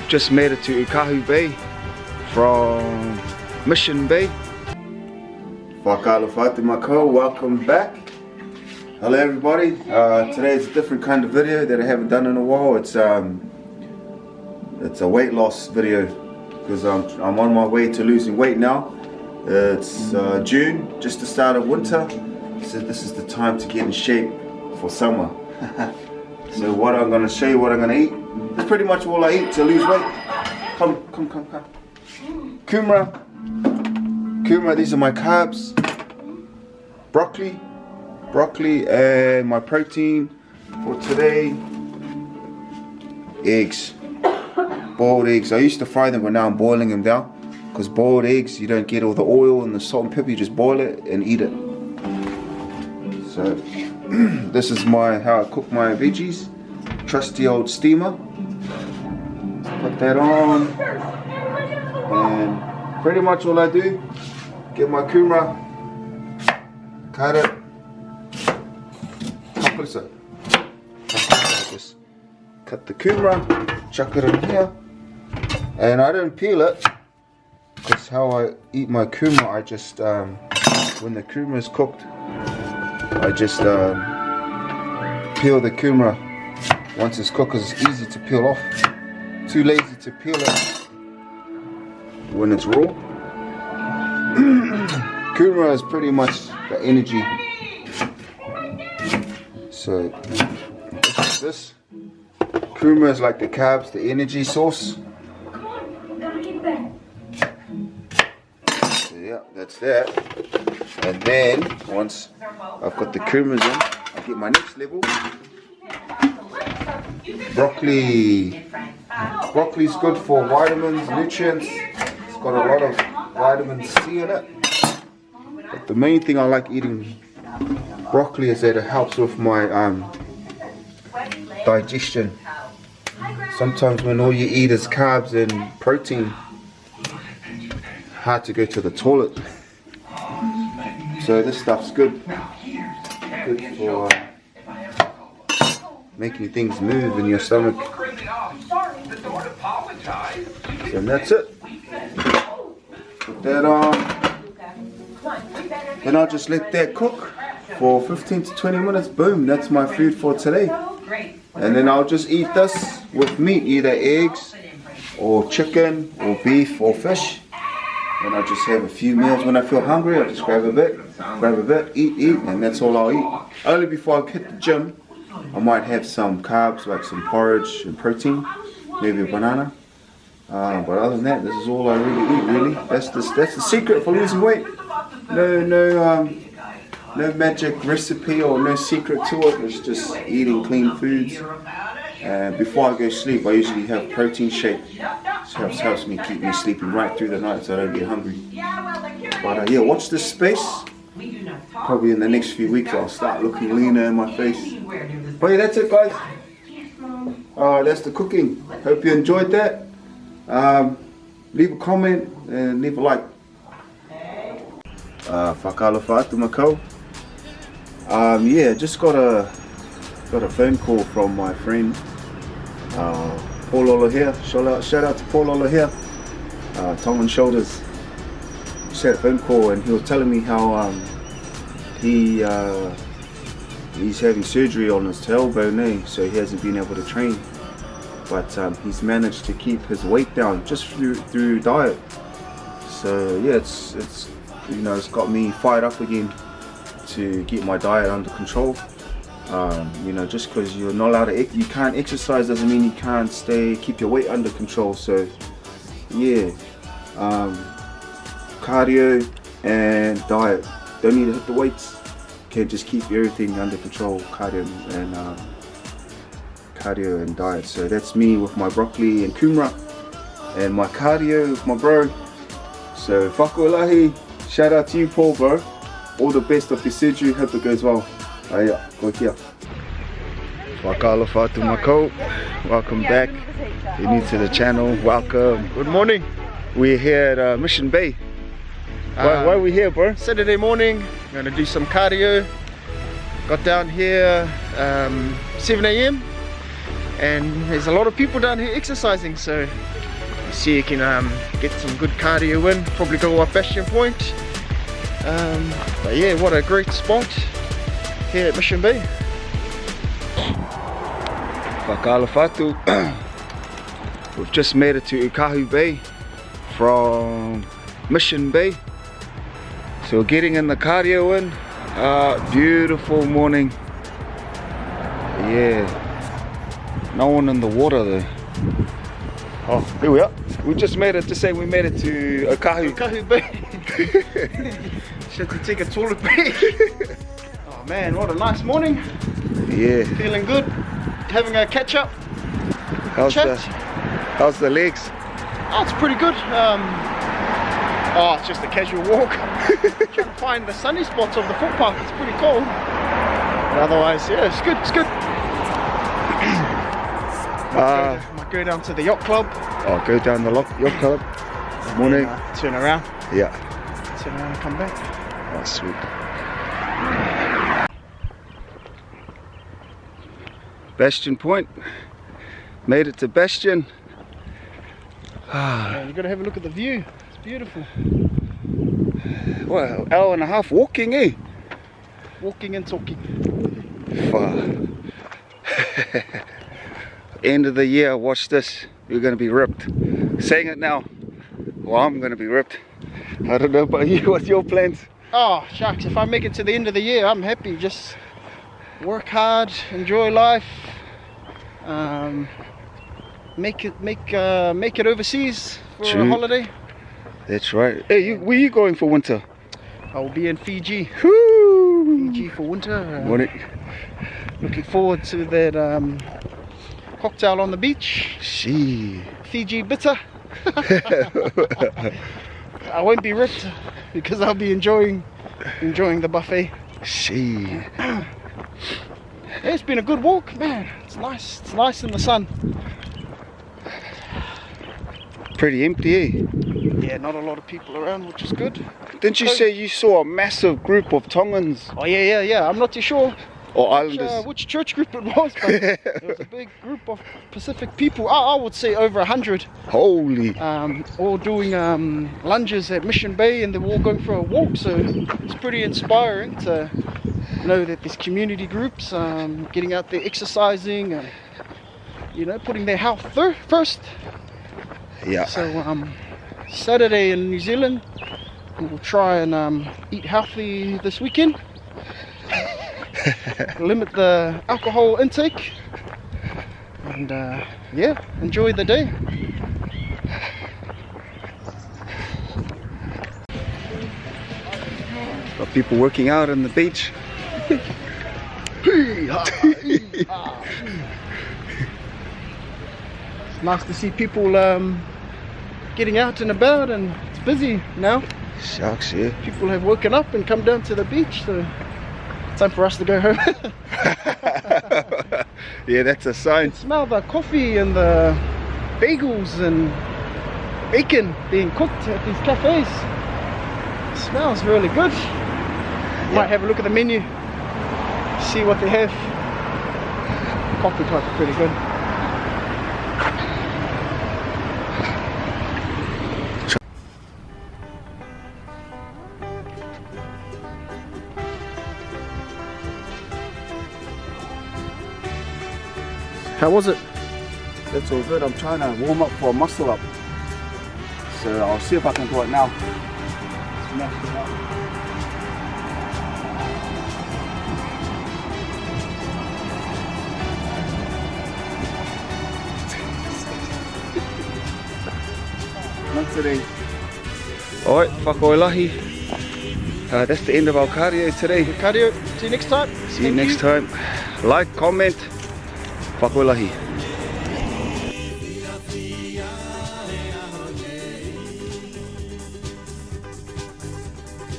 just made it to Ukahu Bay from Mission Bay. Welcome back. Hello everybody. Today is a different kind of video that I haven't done in a while. It's a weight loss video because I'm on my way to losing weight now. It's June, just the start of winter, so this is the time to get in shape for summer. So what I'm going to show you what I'm going to eat. It's pretty much all I eat to lose weight. Come. Kumara, these are my carbs. Broccoli, and my protein for today, eggs. Boiled eggs. I used to fry them, but now I'm boiling them down. Because boiled eggs, you don't get all the oil and the salt and pepper, you just boil it and eat it. So, this is how I cook my veggies. Trusty old steamer. Put that on. And pretty much all I do, get my kumara, cut it. Just cut the kumara, chuck it in here. And I don't peel it. That's how I eat my kumara. I just, when the kumara is cooked, I just peel the kumara once it's cooked because it's easy to peel off. Too lazy to peel it when it's raw. Kumara is pretty much the energy. So this kumara is like the carbs, the energy source. So yeah, that's that. And then once I've got the kumaras in, I get my next level. Broccoli. Broccoli is good for vitamins, nutrients. It's got a lot of vitamin C in it. But the main thing I like eating broccoli is that it helps with my digestion. Sometimes when all you eat is carbs and protein, hard to go to the toilet. So this stuff's good. Good for making things move in your stomach. And that's it. Put that on. Then I'll just let that cook for 15 to 20 minutes. Boom, that's my food for today. And then I'll just eat this with meat, either eggs or chicken or beef or fish. And I'll just have a few meals when I feel hungry. I'll just grab a bit, eat, and that's all I'll eat. Only before I hit the gym, I might have some carbs like some porridge and protein, maybe a banana. But other than that, this is all I really eat. Really, that's the secret for losing weight. No magic recipe or no secret to it. It's just eating clean foods. And before I go to sleep, I usually have protein shake. So it helps me keep me sleeping right through the night so I don't get hungry. But yeah, watch this space. Probably in the next few weeks I'll start looking leaner in my face. But yeah, that's it guys. That's the cooking. Hope you enjoyed that. Leave a comment and leave a like. Yeah, just got a phone call from my friend Paul Ola here. Shout out to Paul Ola here. Tongue and Shoulders. Just had a phone call and he was telling me how he's having surgery on his tailbone, so he hasn't been able to train. But he's managed to keep his weight down just through diet. So yeah, it's got me fired up again to get my diet under control. Just because you're not allowed to, you can't exercise doesn't mean you can't keep your weight under control. So yeah, cardio and diet. Don't need to hit the weights. You can just keep everything under control. Cardio and diet. So that's me with my broccoli and kumara, and my cardio with my bro. So whakolahi, shout out to you Paul bro. All the best of your surgery, hope it goes well. Aia, ko kia. Wakaalofa atu mako. Welcome back. You're new to the channel, welcome. Good morning. We're here at Mission Bay. Why are we here, bro? Saturday morning, gonna do some cardio. Got down here 7 AM. and there's a lot of people down here exercising, so see you can get some good cardio in, probably go up Bastion Point. But yeah, what a great spot here at Mission Bay. Whakalawhatu. We've just made it to Ukahu Bay from Mission Bay. So we're getting in the cardio in. Beautiful morning. Yeah. No one in the water though. Oh, here we are. We just made it to say we made it to Ukahu Bay. Should to take a toilet break. Oh man, what a nice morning. Yeah. Feeling good. Having a catch up. How's the legs? Oh, it's pretty good. Oh, it's just a casual walk. Trying to find the sunny spots of the footpath. It's pretty cold. But otherwise, yeah, it's good. It's good. Might go down to the yacht club. Oh, go down the yacht club. Morning. Turn around. Yeah. Turn around and come back. Oh, sweet. Bastion Point. Made it to Bastion. Yeah, you gotta have a look at the view. It's beautiful. Well, hour and a half walking, eh? Walking and talking. Far. End of the year, watch this. You're gonna be ripped. Saying it now. Well, I'm gonna be ripped. I don't know about you. What's your plans? Oh, shucks. If I make it to the end of the year, I'm happy. Just work hard, enjoy life. Make it overseas for a holiday. That's right. Hey, where are you going for winter? I will be in Fiji. Woo! Fiji for winter. Looking forward to that cocktail on the beach. Fiji bitter. I won't be ripped because I'll be enjoying the buffet. Yeah, it's been a good walk, man. It's nice. It's nice in the sun. Pretty empty, eh? Yeah, not a lot of people around, which is good. Didn't you say you saw a massive group of Tongans? Oh yeah. I'm not too sure which church group it was, but it was a big group of Pacific people. I would say over 100. Holy! All doing lunges at Mission Bay, and they're all going for a walk. So it's pretty inspiring to know that there's community groups getting out there exercising and putting their health first. Yeah. So Saturday in New Zealand, we'll try and eat healthy this weekend. Limit the alcohol intake and yeah, enjoy the day. Got people working out on the beach. It's nice to see people getting out and about, and it's busy now. Shucks, yeah. People have woken up and come down to the beach, so time for us to go home. Yeah, that's a sign. You can smell the coffee and the bagels and bacon being cooked at these cafes. It smells really good. Might have a look at the menu, see what they have. Coffee type is pretty good. How was it? That's all good. I'm trying to warm up for a muscle up. So I'll see if I can do it now. Smash it up. Not today. Alright, whakoelahi. That's the end of our cardio today. Cardio. See you next time. See you next time. Like, comment. Whakoelahi.